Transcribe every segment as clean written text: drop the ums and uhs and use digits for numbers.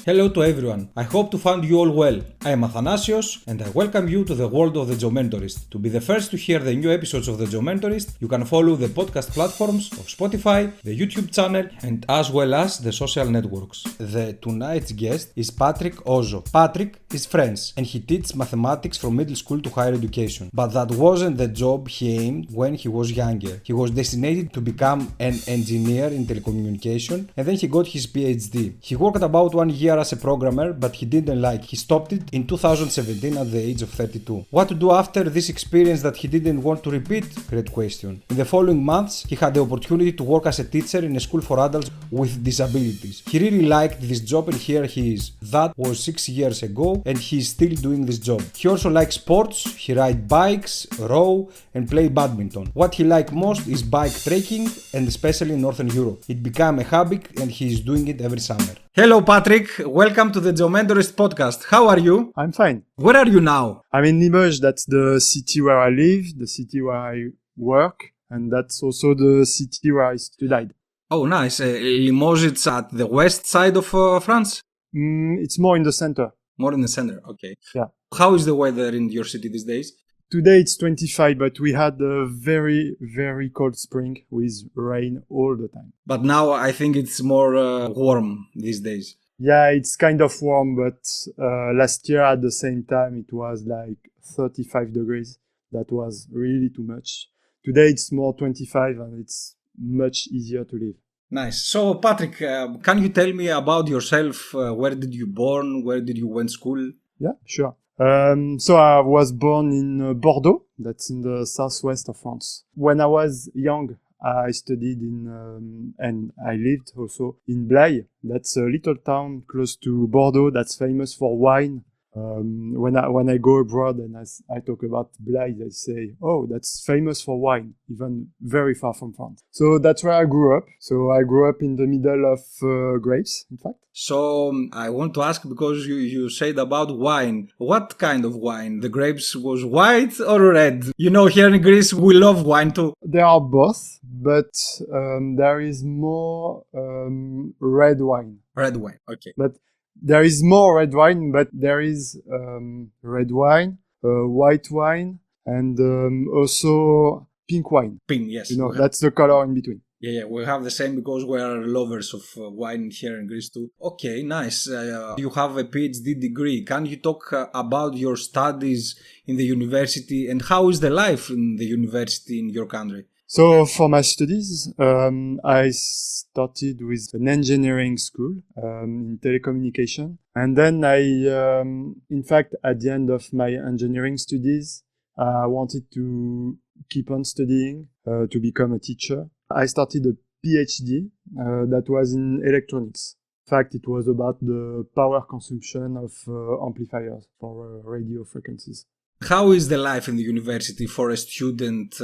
Hello to everyone. I hope to find you all well. I am Athαnάsιos and I welcome you to the world of the Geomentorist. To be the first to hear the new episodes of the Geomentorist, you can follow the podcast platforms of Spotify, the YouTube channel, and as well as the social networks. Tonight's guest is Patrick Augeau. Patrick is French and he teaches mathematics from middle school to higher education. But that wasn't the job he aimed when he was younger. He was destined to become an engineer in telecommunication and then he got his PhD. He worked about 1 year as a programmer, but he didn't like. He stopped it in 2017 at the age of 32. What to do after this experience that he didn't want to repeat? Great question. In the following months, he had the opportunity to work as a teacher in a school for adults with disabilities. He really liked this job and here he is. That was 6 years ago and he is still doing this job. He also likes sports, he rides bikes, row and play badminton. What he likes most is bike trekking and especially in Northern Europe. It became a habit and he is doing it every summer. Hello Patrick, welcome to the Geomentorist Podcast. How are you? I'm fine. Where are you now? I'm in Limoges, that's the city where I live, the city where I work, and that's also the city where I studied. Oh nice, Limoges it's at the west side of France? It's more in the center. More in the center, okay. Yeah. How is the weather in your city these days? Today it's 25, but we had a very, very cold spring with rain all the time. But now I think it's more warm these days. Yeah, it's kind of warm, but last year at the same time it was like 35 degrees. That was really too much. Today it's more 25 and it's much easier to live. Nice. So Patrick, can you tell me about yourself? Where did you born? Where did you went school? Yeah, sure. So I was born in Bordeaux, that's in the southwest of France. When I was young, I studied and I lived also in Blaye. That's a little town close to Bordeaux that's famous for wine. When I go abroad and I talk about Blaye, they say, oh, that's famous for wine, even very far from France. So that's where I grew up. So I grew up in the middle of grapes, in fact. So I want to ask, because you said about wine, what kind of wine? The grapes was white or red? You know, here in Greece, we love wine too. They are both, but there is more red wine. Red wine, okay. But there is more red wine, but there is red wine, white wine, and also pink wine. Pink, yes. You know, that's the color in between. Yeah, we have the same because we are lovers of wine here in Greece too. Okay, nice. You have a PhD degree. Can you talk about your studies in the university and how is the life in the university in your country? So for my studies, I started with an engineering school in telecommunication. And then in fact, at the end of my engineering studies, I wanted to keep on studying to become a teacher. I started a PhD that was in electronics. In fact, it was about the power consumption of amplifiers for radio frequencies. How is the life in the university for a student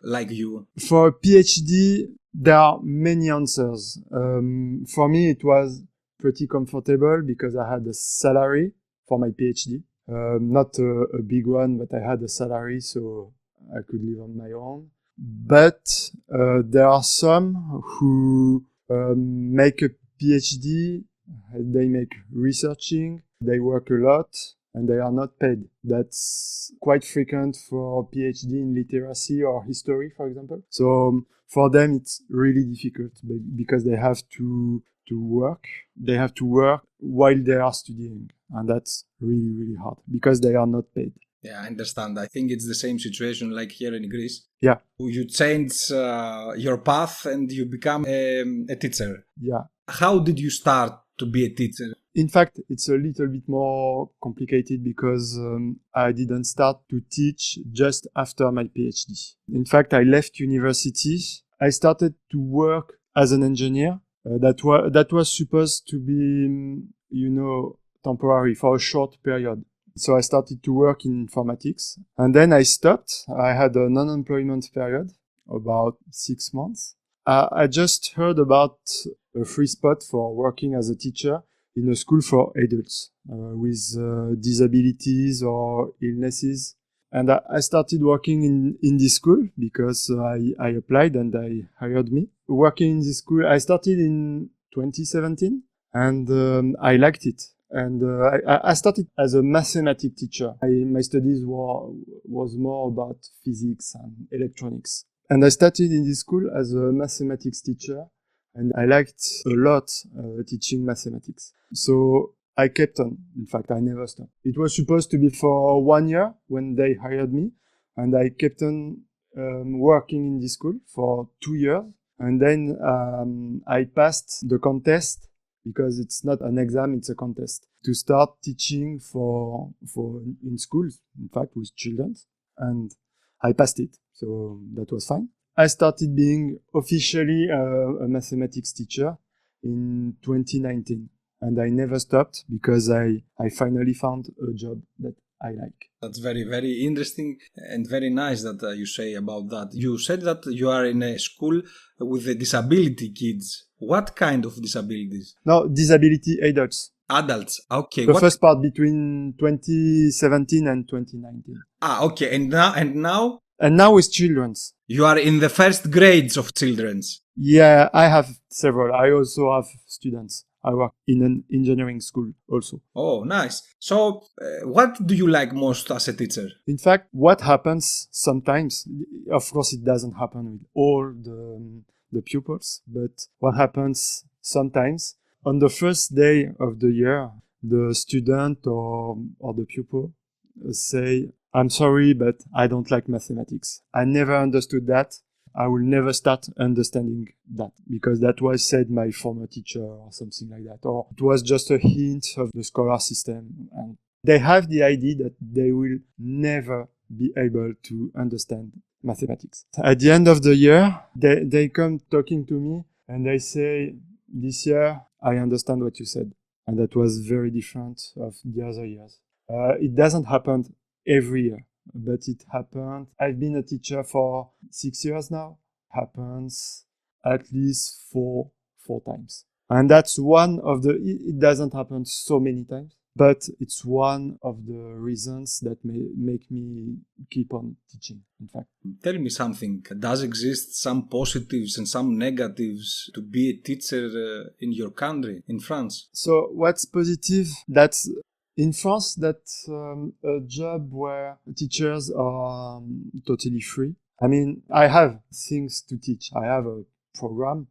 like you? For a PhD, there are many answers. For me, it was pretty comfortable because I had a salary for my PhD. Not a big one, but I had a salary, so I could live on my own. But there are some who make a PhD, they make researching, they work a lot, and they are not paid. That's quite frequent for PhD in literacy or history, for example. So for them, it's really difficult because they have to work. They have to work while they are studying. And that's really, really hard because they are not paid. Yeah, I understand. I think it's the same situation like here in Greece. Yeah. You change your path and you become a teacher. Yeah. How did you start to be a teacher? In fact, it's a little bit more complicated because I didn't start to teach just after my PhD. In fact, I left university. I started to work as an engineer. That was supposed to be, temporary for a short period. So I started to work in informatics and then I stopped. I had a non-employment period, about 6 months. I just heard about a free spot for working as a teacher in a school for adults with disabilities or illnesses. And I started working in this school because I applied and I hired me. Working in this school, I started in 2017. and I liked it. And I started as a mathematics teacher. My studies was more about physics and electronics. And I started in this school as a mathematics teacher, and I liked a lot teaching mathematics. So I kept on. In fact, I never stopped. It was supposed to be for 1 year when they hired me, and I kept on working in this school for 2 years. And then I passed the contest, because it's not an exam, it's a contest, to start teaching for in schools, in fact, with children. And I passed it, so that was fine. I started being officially a mathematics teacher in 2019, and I never stopped because I finally found a job that I like. That's very, very interesting and very nice that you say about that. You said that you are in a school with the disability kids. What kind of disabilities? No, disability adults. Adults. Okay. The first part between 2017 and 2019. Okay. And now? And now with children's. You are in the first grades of children's. Yeah, I have several. I also have students. I work in an engineering school also. Oh, nice. So, what do you like most as a teacher? In fact, what happens sometimes, of course it doesn't happen with all the pupils, but what happens sometimes, on the first day of the year, the student or the pupil say, "I'm sorry, but I don't like mathematics. I never understood that. I will never start understanding that, because that was said my former teacher," or something like that. Or it was just a hint of the scholar system. And they have the idea that they will never be able to understand mathematics. At the end of the year, they come talking to me and they say, "This year, I understand what you said." And that was very different of the other years. It doesn't happen every year, but it happened. I've been a teacher for 6 years now. Happens at least four times. And that's one of it doesn't happen so many times, but it's one of the reasons that make me keep on teaching, in fact. Tell me something. Does exist some positives and some negatives to be a teacher in your country, in France? So what's positive? That's in France, that's a job where teachers are totally free. I mean, I have things to teach. I have a program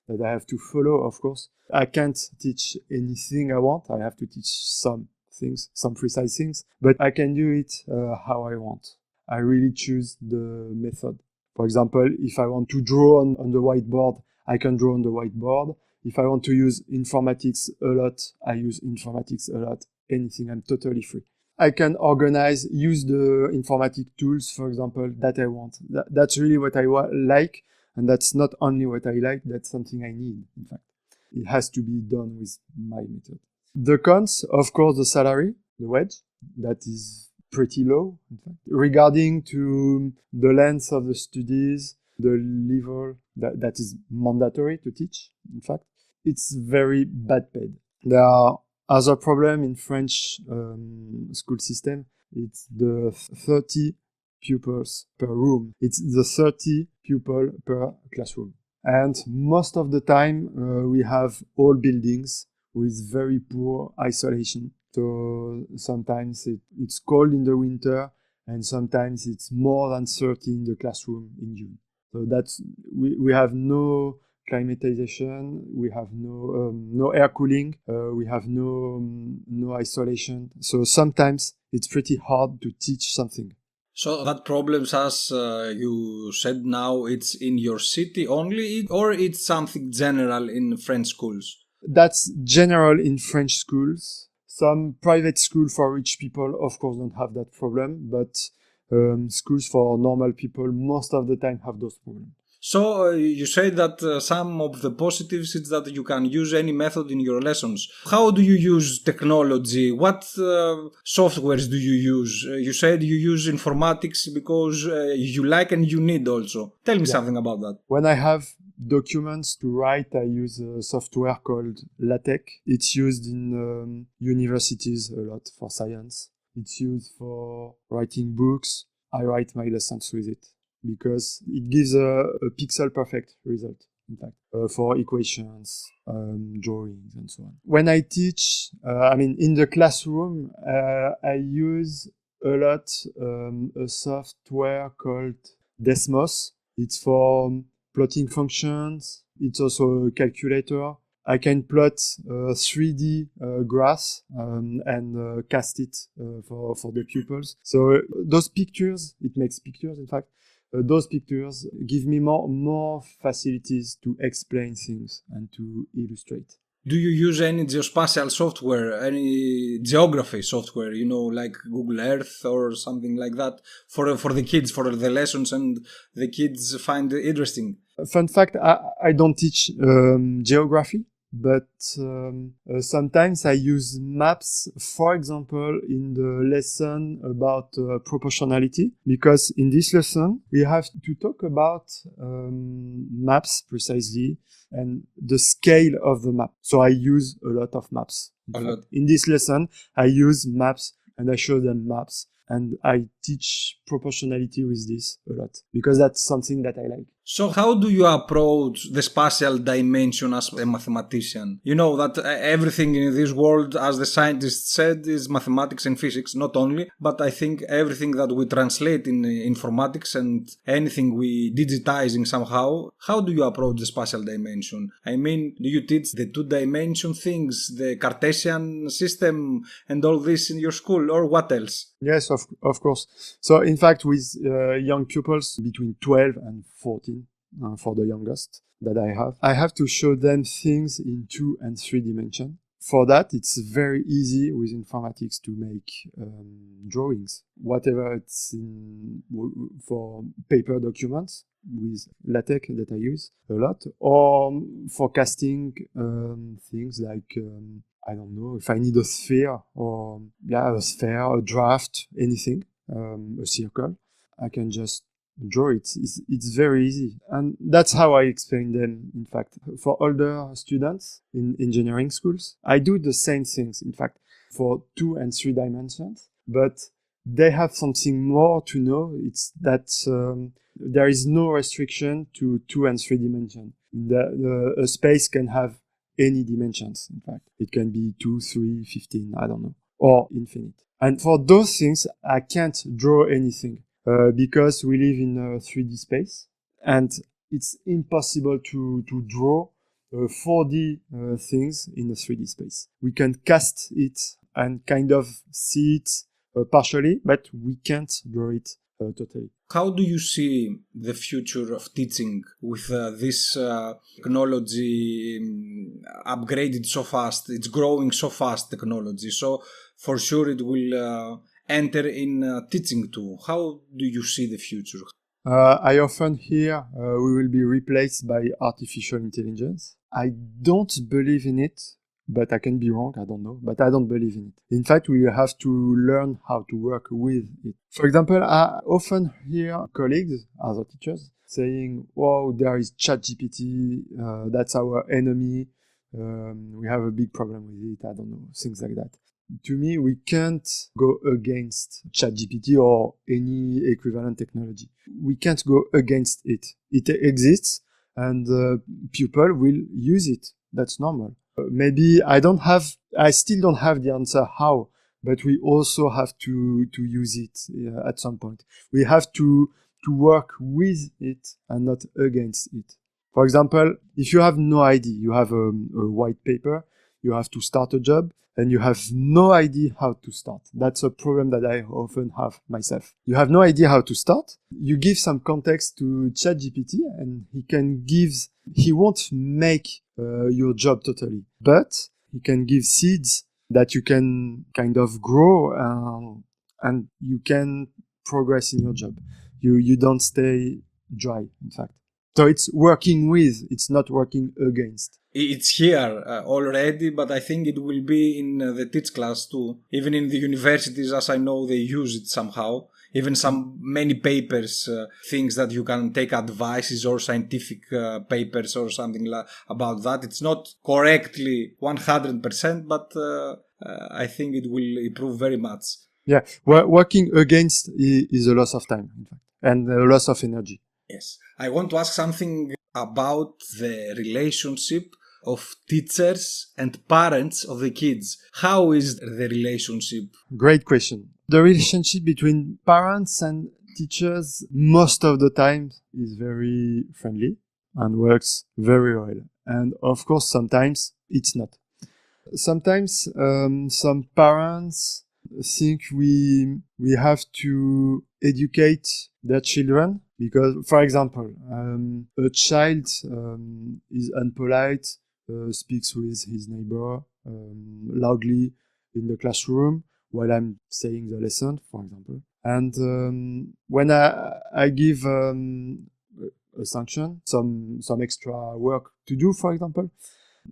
that I have to follow, of course. I can't teach anything I want. I have to teach some things, some precise things, but I can do it how I want. I really choose the method. For example, if I want to draw on the whiteboard, I can draw on the whiteboard. If I want to use informatics a lot, I use informatics a lot. Anything, I'm totally free. I can use the informatic tools, for example, that I want. That's really what I like, and that's not only what I like, that's something I need, in fact. It has to be done with my method. The cons, of course, the salary, the wage, that is pretty low, in fact. Regarding to the length of the studies, the level that is mandatory to teach, in fact, it's very bad paid. There are other problem in French school system. It's the 30 pupils per room. It's the 30 pupil per classroom. And most of the time, we have old buildings with very poor isolation. So sometimes it's cold in the winter, and sometimes it's more than 30 in the classroom in June. So we have no climatization, we have no air cooling, we have no isolation. So sometimes it's pretty hard to teach something. So that problems, as you said now, it's in your city only, or it's something general in French schools? That's general in French schools. Some private schools for rich people, of course, don't have that problem, but schools for normal people most of the time have those problems. So you say that some of the positives is that you can use any method in your lessons. How do you use technology? What softwares do you use? You said you use informatics because you like and you need also. Tell me something about that. When I have documents to write, I use a software called LaTeX. It's used in universities a lot for science. It's used for writing books. I write my lessons with it, because it gives a pixel perfect result. in fact, for equations, drawings, and so on. When I teach, in the classroom, I use a lot a software called Desmos. It's for plotting functions. It's also a calculator. I can plot 3D graphs and cast it for the pupils. So those pictures, it makes pictures, in fact. Those pictures give me more facilities to explain things and to illustrate. Do you use any geospatial software, any geography software, like Google Earth or something like that for the kids, for the lessons and the kids find it interesting? Fun fact, I don't teach geography, but sometimes I use maps, for example, in the lesson about proportionality, because in this lesson, we have to talk about maps precisely and the scale of the map. So I use a lot of maps. In this lesson, I use maps and I show them maps. And I teach proportionality with this a lot because that's something that I like. So how do you approach the spatial dimension as a mathematician? You know that everything in this world, as the scientist said, is mathematics and physics, not only, but I think everything that we translate in informatics and anything we digitizing somehow, how do you approach the spatial dimension? I mean, do you teach the two-dimension things, the Cartesian system and all this in your school, or what else? Yes, of course. So in fact, with young pupils between 12 and 14, for the youngest that I have to show them things in 2 and 3 dimensions. For that, it's very easy with informatics to make drawings, whatever it's for paper documents with LaTeX that I use a lot, or for casting things like I don't know, if I need a sphere or a draft, anything, a circle, I can just draw it. It's very easy. And that's how I explain them, in fact. For older students in engineering schools, I do the same things, in fact, for 2 and 3 dimensions, but they have something more to know. It's that there is no restriction to 2 and 3 dimensions. A space can have any dimensions, in fact. It can be 2, 3, 15, I don't know, or infinite. And for those things, I can't draw anything because we live in a 3D space and it's impossible to draw 4D things in a 3D space. We can cast it and kind of see it partially, but we can't draw it totally. How do you see the future of teaching with this technology upgraded so fast? It's growing so fast, technology. So for sure it will enter in teaching too. How do you see the future? I often hear we will be replaced by artificial intelligence. I don't believe in it, but I can be wrong, I don't know, but I don't believe in it. In fact, we have to learn how to work with it. For example, I often hear colleagues, other teachers, saying, "Wow, there is ChatGPT, that's our enemy, we have a big problem with it," I don't know, things like that. To me, we can't go against ChatGPT or any equivalent technology. We can't go against it. It exists and people will use it. That's normal. Maybe I still don't have the answer how, but we also have to use it at some point. We have to work with it and not against it. For example, if you have no idea, you have a white paper, you have to start a job, and you have no idea how to start. That's a problem that I often have myself. You have no idea how to start. You give some context to ChatGPT and he won't make your job totally, but he can give seeds that you can kind of grow and you can progress in your job. You don't stay dry, in fact. So it's working with, it's not working against. It's here already, but I think it will be in the teach class too. Even in the universities, as I know, they use it somehow. Even many papers, things that you can take advices or scientific papers or something about that. It's not correctly 100%, but I think it will improve very much. Yeah, working against is a loss of time, in fact, and a loss of energy. Yes. I want to ask something about the relationship of teachers and parents of the kids. How is the relationship? Great question. The relationship between parents and teachers most of the time is very friendly and works very well. And of course, sometimes it's not. Sometimes some parents think we have to educate their children because, for example, a child is unpolite, speaks with his neighbor loudly in the classroom while I'm saying the lesson, for example. And when I give a sanction, some extra work to do, for example,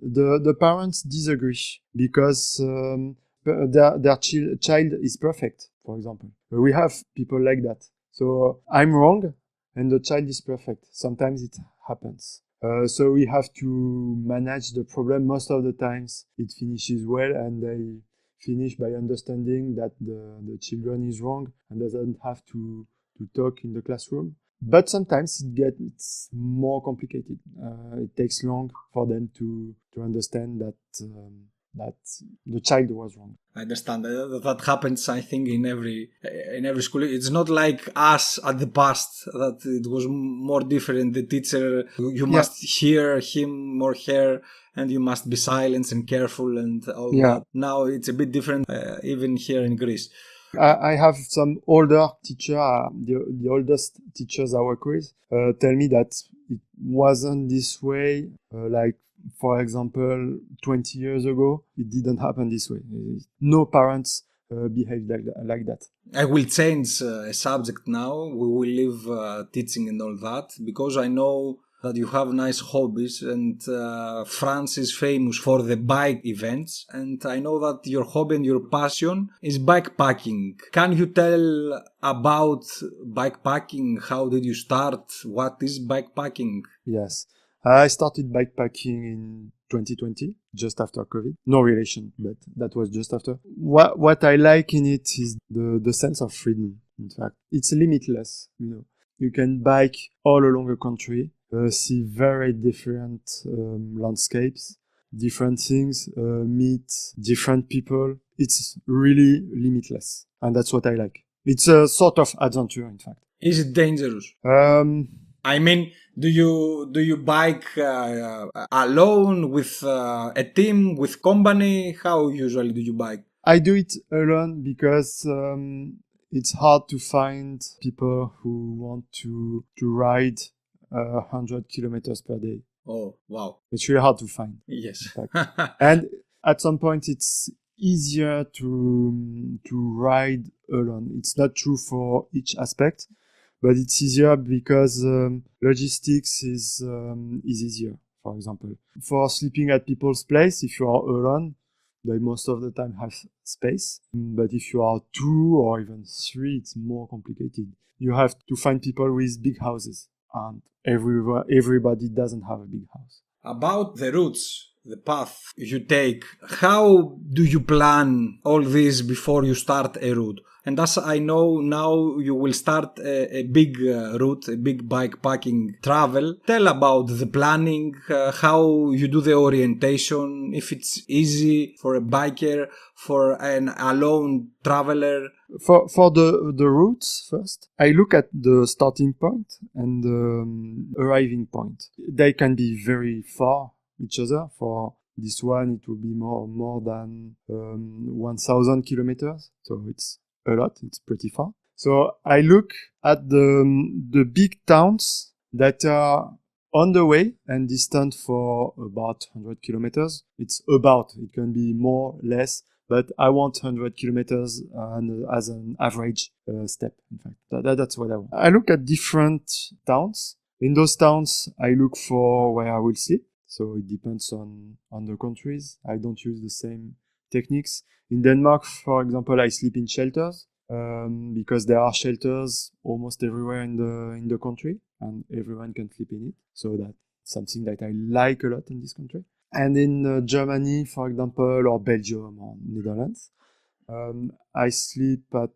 the parents disagree because their child is perfect, for example. We have people like that. So I'm wrong and the child is perfect. Sometimes it happens. So we have to manage the problem. Most of the times it finishes well and they finish by understanding that the children is wrong and doesn't have to talk in the classroom. But sometimes it's more complicated. It takes long for them to understand that the child was wrong. I understand that happens. I think in every school. It's not like us at the past that it was more different. The teacher, you must hear him or her, and you must be silent and careful and all that. Now it's a bit different, even here in Greece. I have some older teacher, the oldest teachers I work with, tell me that it wasn't this way. Like, for example, 20 years ago, it didn't happen this way. No parents behaved like that. I will change a subject now. We will leave teaching and all that because I know that you have nice hobbies and France is famous for the bike events, and I know that your hobby and your passion is bikepacking. Can you tell about bikepacking? How did you start? What is bikepacking? Yes, I started bikepacking in 2020, just after COVID. No relation, but that was just after. What I like in it is the sense of freedom. In fact, it's limitless. You can bike all along a country. See very different landscapes, different things, meet different people. It's really limitless. And that's what I like. It's a sort of adventure, in fact. Is it dangerous? I mean, do you bike alone, with a team, with company? How usually do you bike? I do it alone because it's hard to find people who want to ride 100 kilometers per day. Oh, wow. It's really hard to find. Yes. And at some point, it's easier to ride alone. It's not true for each aspect, but it's easier because logistics is easier, for example. For sleeping at people's place, if you are alone, they most of the time have space. But if you are 2 or even 3, it's more complicated. You have to find people with big houses. And everybody doesn't have a big house. About the routes, the path you take, how do you plan all this before you start a route? And as I know now, you will start a big route, a big bikepacking travel. Tell about the planning, how you do the orientation, if it's easy for a biker, for an alone traveler. For the routes first, I look at the starting point and the arriving point. They can be very far each other. For this one, it will be more than 1,000 kilometers. So it's a lot. It's pretty far. So I look at the big towns that are on the way and distant for about 100 kilometers. It can be more, less. But I want 100 kilometers as an average step, in fact. That's what I want. I look at different towns. In those towns, I look for where I will sleep. So it depends on the countries. I don't use the same techniques. In Denmark, for example, I sleep in shelters because there are shelters almost everywhere in the country, and everyone can sleep in it. So that's something that I like a lot in this country. And in Germany, for example, or Belgium or Netherlands, I sleep at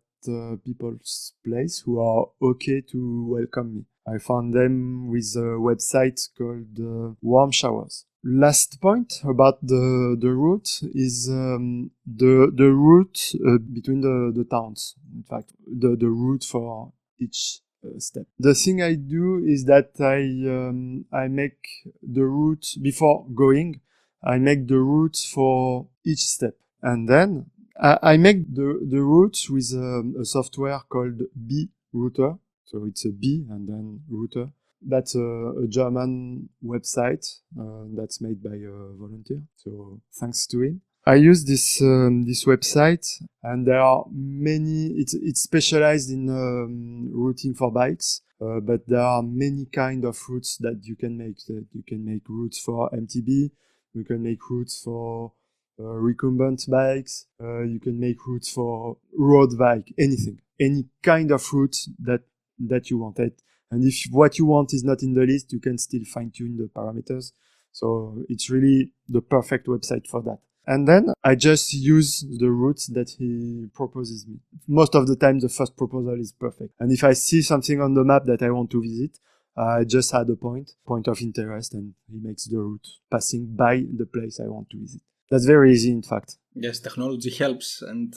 people's place who are okay to welcome me. I found them with a website called Warm Showers. Last point about the route is the route between the towns. In fact, the route for each step. The thing I do is that I make the route before going. I make the route for each step, and then I make the route with a software called B Router. So it's a B and then router. That's a German website that's made by a volunteer. So thanks to him. I use this website, and there are many. It's specialized in routing for bikes, but there are many kind of routes that you can make. That you can make routes for MTB. You can make routes for recumbent bikes. You can make routes for road bike. Anything, any kind of route that you want it. And if what you want is not in the list, you can still fine tune the parameters. So it's really the perfect website for that. And then I just use the routes that he proposes me. Most of the time, the first proposal is perfect. And if I see something on the map that I want to visit, I just add a point of interest, and he makes the route passing by the place I want to visit. That's very easy, in fact. Yes, technology helps. And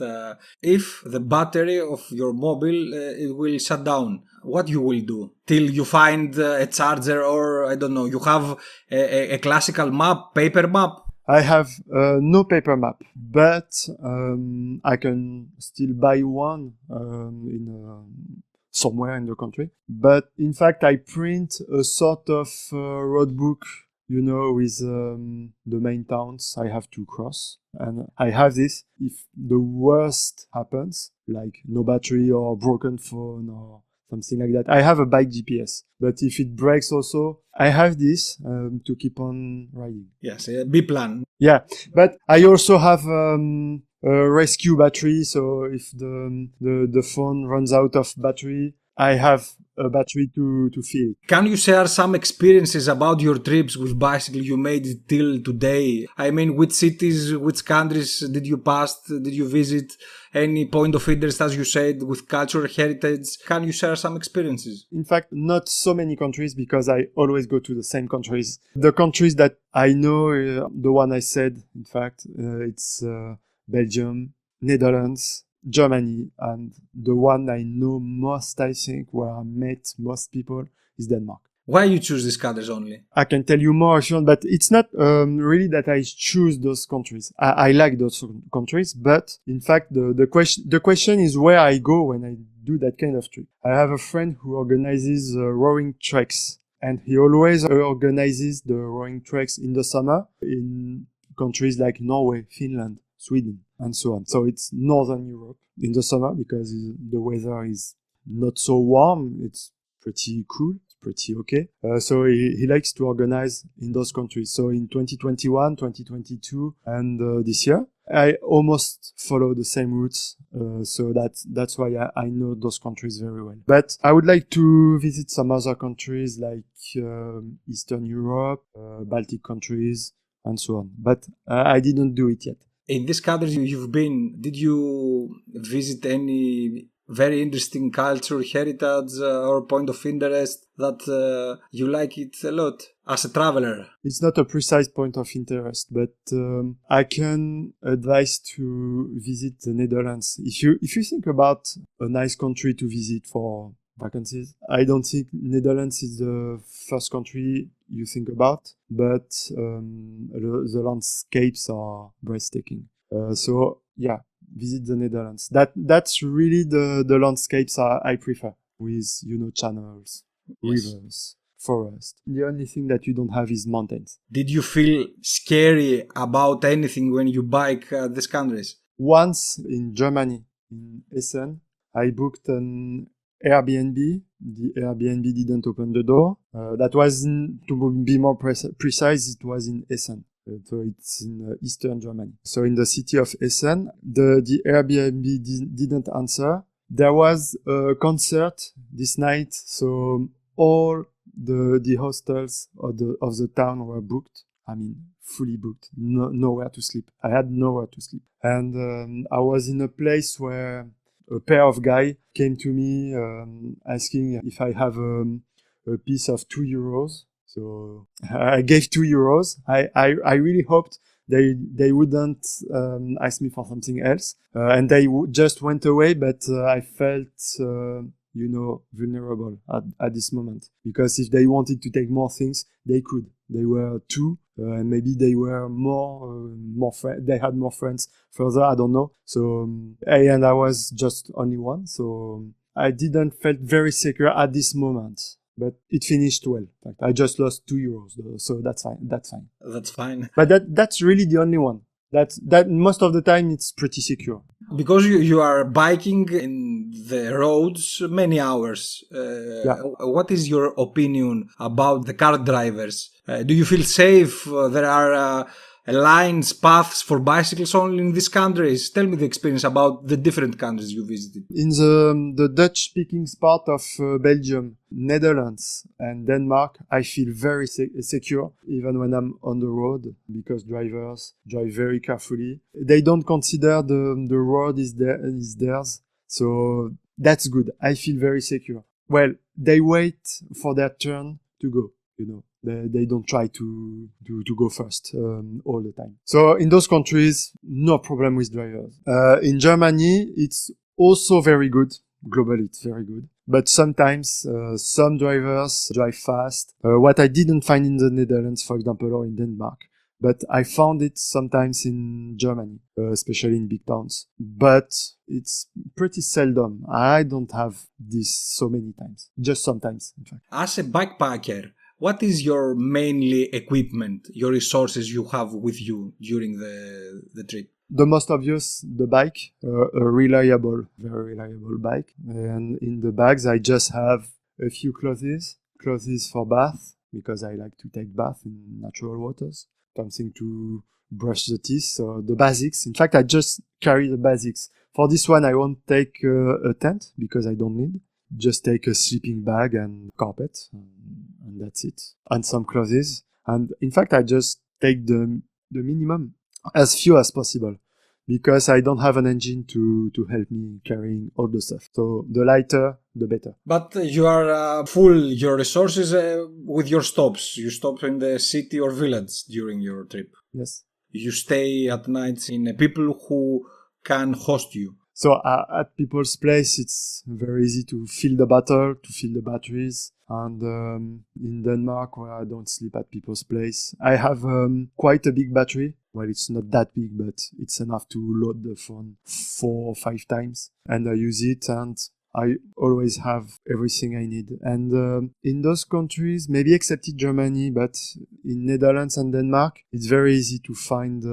if the battery of your mobile it will shut down, what you will do till you find a charger, or I don't know, you have a classical map, paper map? I have no paper map, but I can still buy one somewhere in the country. But in fact, I print a sort of road book, with the main towns I have to cross. And I have this. If the worst happens, like no battery or broken phone or something like that, I have a bike GPS. But if it breaks also, I have this to keep on riding. Yes, a B plan. Yeah, but I also have a rescue battery. So if the phone runs out of battery, I have a battery to fill. Can you share some experiences about your trips with bicycle you made till today? I mean, which cities, which countries did you pass? Did you visit? Any point of interest, as you said, with cultural heritage? Can you share some experiences? In fact, not so many countries, because I always go to the same countries. The countries that I know, the one I said, in fact, it's Belgium, Netherlands, Germany, and the one I know most, I think, where I met most people, is Denmark. Why you choose these countries only? I can tell you more if you want, but it's not really that I choose those countries. I like those countries, but in fact, the question is where I go when I do that kind of trip. I have a friend who organizes rowing treks, and he always organizes the rowing treks in the summer in countries like Norway, Finland, Sweden, and so on. So it's Northern Europe in the summer, because the weather is not so warm. It's pretty cool. It's pretty okay. So he likes to organize in those countries. So in 2021, 2022, and this year, I almost follow the same routes. So that's why I know those countries very well. But I would like to visit some other countries like Eastern Europe, Baltic countries, and so on. But I didn't do it yet. In these countries you've been, did you visit any very interesting culture, heritage, or point of interest that you like it a lot as a traveler? It's not a precise point of interest, but I can advise to visit the Netherlands. If you think about a nice country to visit for vacancies, I don't think Netherlands is the first country you think about, but the landscapes are breathtaking. So yeah, visit the Netherlands. That's really the landscapes I prefer, with channels, rivers, forest. The only thing that you don't have is mountains. Did you feel scary about anything when you bike these countries? Once in Germany, in Essen, I booked an Airbnb. The Airbnb didn't open the door. That was, to be more precise, it was in Essen. So it's in eastern Germany. So in the city of Essen, the Airbnb didn't answer. There was a concert this night, so all the hostels of the town were booked. I mean, fully booked. Nowhere to sleep. I had nowhere to sleep. And I was in a place where a pair of guys came to me asking if I have a a piece of €2. So I gave €2. I really hoped they wouldn't ask me for something else, and they just went away. But I felt vulnerable at this moment, because if they wanted to take more things, they could. They were two, and maybe they were more they had more friends further. I don't know. So and I was just only one, so I didn't felt very secure at this moment. But it finished well. In fact, I just lost €2, so that's fine. That's fine. But that's really the only one. That most of the time it's pretty secure. Because you are biking in the roads many hours. What is your opinion about the car drivers? Do you feel safe? There are lines, paths for bicycles only in these countries. Tell me the experience about the different countries you visited. In the Dutch-speaking part of Belgium, Netherlands and Denmark, I feel very secure even when I'm on the road, because drivers drive very carefully. They don't consider the road is theirs, so that's good. I feel very secure. Well, they wait for their turn to go, They don't try to go first all the time. So in those countries, no problem with drivers. In Germany, it's also very good. Globally, it's very good. But sometimes some drivers drive fast. What I didn't find in the Netherlands, for example, or in Denmark. But I found it sometimes in Germany, especially in big towns. But it's pretty seldom. I don't have this so many times. Just sometimes, in fact. As a bikepacker, what is your mainly equipment, your resources you have with you during the trip? The most obvious, the bike, a very reliable bike. And in the bags, I just have a few clothes for bath, because I like to take bath in natural waters, something to brush the teeth. So the basics. In fact, I just carry the basics. For this one, I won't take a tent, because I don't need. Just take a sleeping bag and carpet, and that's it. And some clothes. And in fact, I just take the minimum, as few as possible, because I don't have an engine to help me carrying all the stuff. So the lighter, the better. But you are full your resources with your stops. You stop in the city or village during your trip. Yes. You stay at night in people who can host you. So at people's place, it's very easy to fill the bottle, to fill the batteries. And in Denmark, where I don't sleep at people's place, I have quite a big battery. Well, it's not that big, but it's enough to load the phone 4 or 5 times. And I use it, and I always have everything I need. And in those countries, maybe except in Germany, but in Netherlands and Denmark, it's very easy to find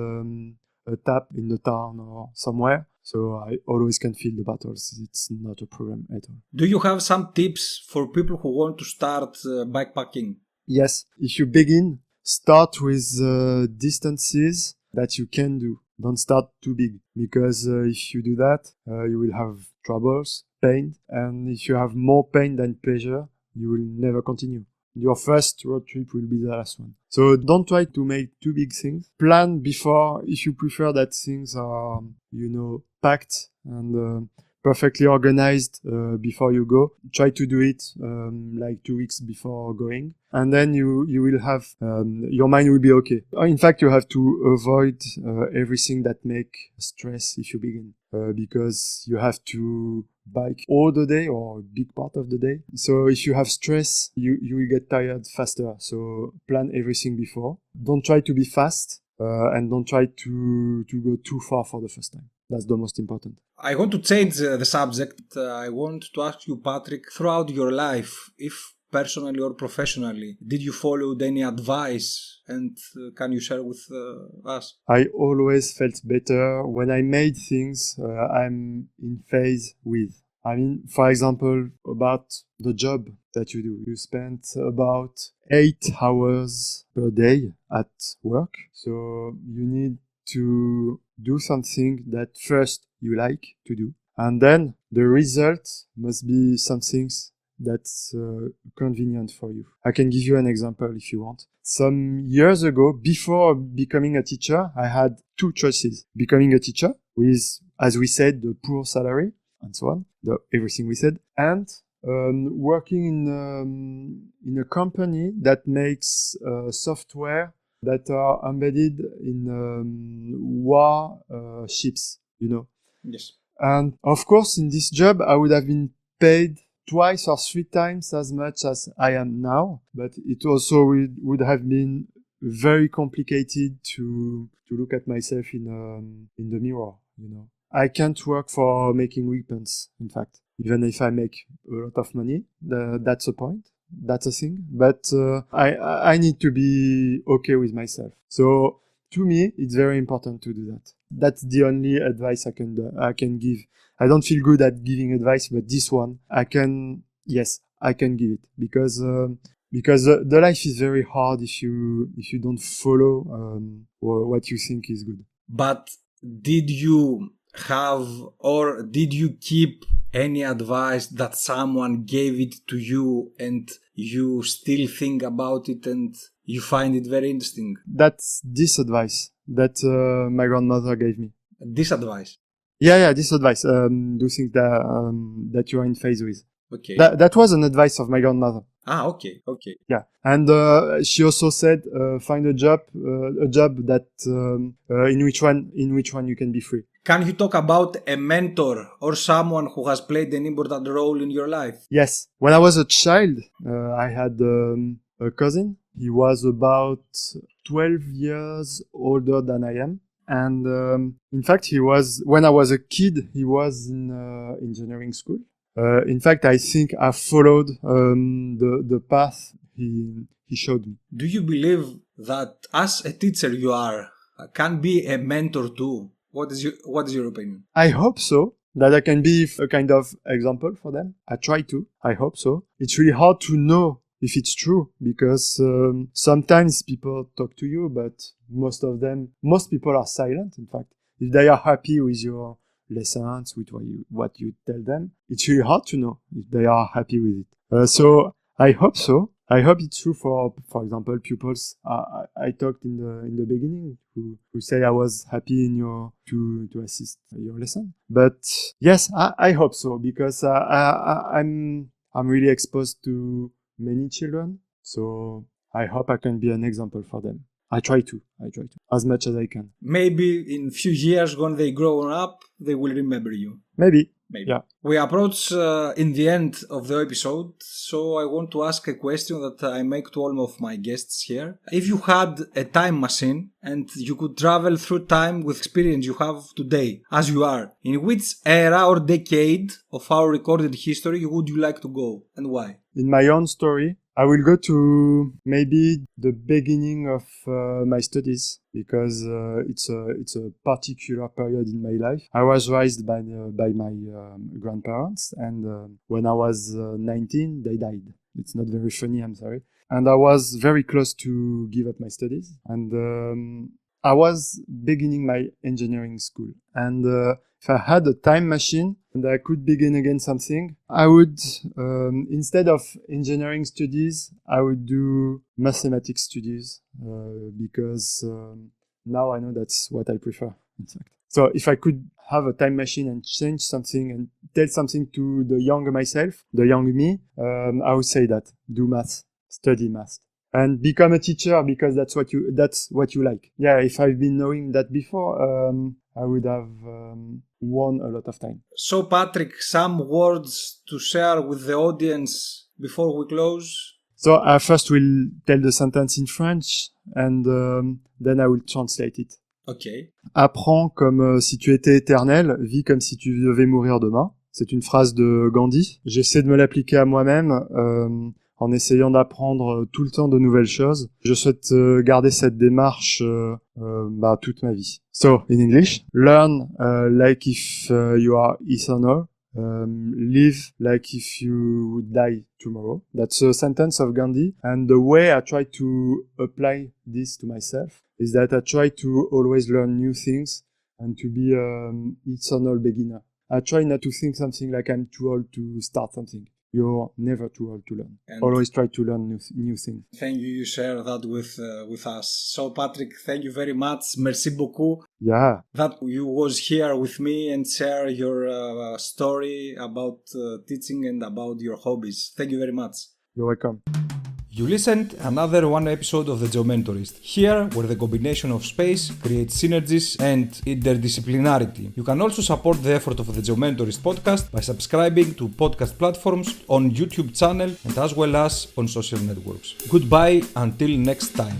a tap in the town or somewhere. So I always can fill the bottles. It's not a problem at all. Do you have some tips for people who want to start bikepacking? Yes. If you begin, start with distances that you can do. Don't start too big, because if you do that, you will have troubles, pain. And if you have more pain than pleasure, you will never continue. Your first road trip will be the last one. So don't try to make too big things. Plan before, if you prefer that things are, packed and perfectly organized before you go. Try to do it like 2 weeks before going. And then you will have, your mind will be okay. In fact, you have to avoid everything that make stress if you begin. Because you have to bike all the day or a big part of the day. So if you have stress, you will get tired faster. So plan everything before. Don't try to be fast and don't try to go too far for the first time. That's the most important. I want to change the subject. I want to ask you, Patrick, throughout your life, if personally or professionally, did you follow any advice, and can you share with us? I always felt better when I made things I'm in phase with. I mean, for example, about the job that you do. You spend about 8 hours per day at work. So you need to do something that first you like to do. And then the result must be something that's convenient for you. I can give you an example if you want. Some years ago, before becoming a teacher, I had 2 choices. Becoming a teacher with, as we said, the poor salary and so on, everything we said, and working in a company that makes software that are embedded in war ships, you know. Yes. And of course, in this job, I would have been paid 2 or 3 times as much as I am now, but it also would have been very complicated to look at myself in the mirror, you know. I can't work for making weapons, in fact, even if I make a lot of money. That's a point. That's a thing. But I need to be okay with myself. So to me, it's very important to do that. That's the only advice I can give. I don't feel good at giving advice, but this one I can give it because the life is very hard if you don't follow what you think is good. But did you have or did you keep any advice that someone gave it to you and you still think about it and you find it very interesting? That's this advice that my grandmother gave me. This advice? Yeah, this advice. Do things that you are in phase with. Okay. That was an advice of my grandmother. Okay. Yeah, and she also said, find a job that in which one you can be free. Can you talk about a mentor or someone who has played an important role in your life? Yes. When I was a child, I had a cousin. He was about 12 years older than I am. And in fact, when I was a kid, he was in engineering school. In fact, I think I followed the path he showed me. Do you believe that as a teacher you can be a mentor too? What is your opinion? I hope so, that I can be a kind of example for them. I try to. I hope so. It's really hard to know if it's true because sometimes people talk to you, but most people are silent. In fact, if they are happy with your lessons, with what you tell them, it's really hard to know if they are happy with it. So I hope so. I hope it's true for example, pupils. I talked in the beginning who say I was happy to assist your lesson. But yes, I hope so because I'm really exposed to many children. So I hope I can be an example for them. I try to as much as I can. Maybe in few years when they grow up, they will remember you. Maybe. Yeah. We approach in the end of the episode, so I want to ask a question that I make to all of my guests here. If you had a time machine and you could travel through time with experience you have today, as you are, in which era or decade of our recorded history would you like to go and why? In my own story, I will go to maybe the beginning of my studies because it's a particular period in my life. I was raised by my grandparents, and when I was 19, they died. It's not very funny, I'm sorry. And I was very close to give up my studies, and I was beginning my engineering school. And if I had a time machine and I could begin again something, I would, instead of engineering studies, I would do mathematics studies because now I know that's what I prefer, in fact. So if I could have a time machine and change something and tell something to the younger myself, the young me, I would say that. Do math, study math. And become a teacher because that's what you like. Yeah, if I've been knowing that before, I would have won a lot of time. So Patrick, some words to share with the audience before we close? So I first will tell the sentence in French and then I will translate it. Okay. Apprends comme si tu étais éternel, vis comme si tu devais mourir demain. C'est une phrase de Gandhi. J'essaie de me l'appliquer à moi-même en essayant d'apprendre tout le temps de nouvelles choses. Je souhaite garder cette démarche toute ma vie. So, in English, learn like if you are eternal. Live like if you would die tomorrow. That's a sentence of Gandhi. And the way I try to apply this to myself is that I try to always learn new things and to be an eternal beginner. I try not to think something like I'm too old to start something. you're never too old to learn. And always try to learn new things. Thank you. You share that with us. So Patrick, thank you very much. Merci beaucoup. Yeah. That you was here with me and share your story about teaching and about your hobbies. Thank you very much. You're welcome. You listened another one episode of The Geomentorist, here where the combination of space creates synergies and interdisciplinarity. You can also support the effort of The Geomentorist Podcast by subscribing to podcast platforms on YouTube channel and as well as on social networks. Goodbye until next time.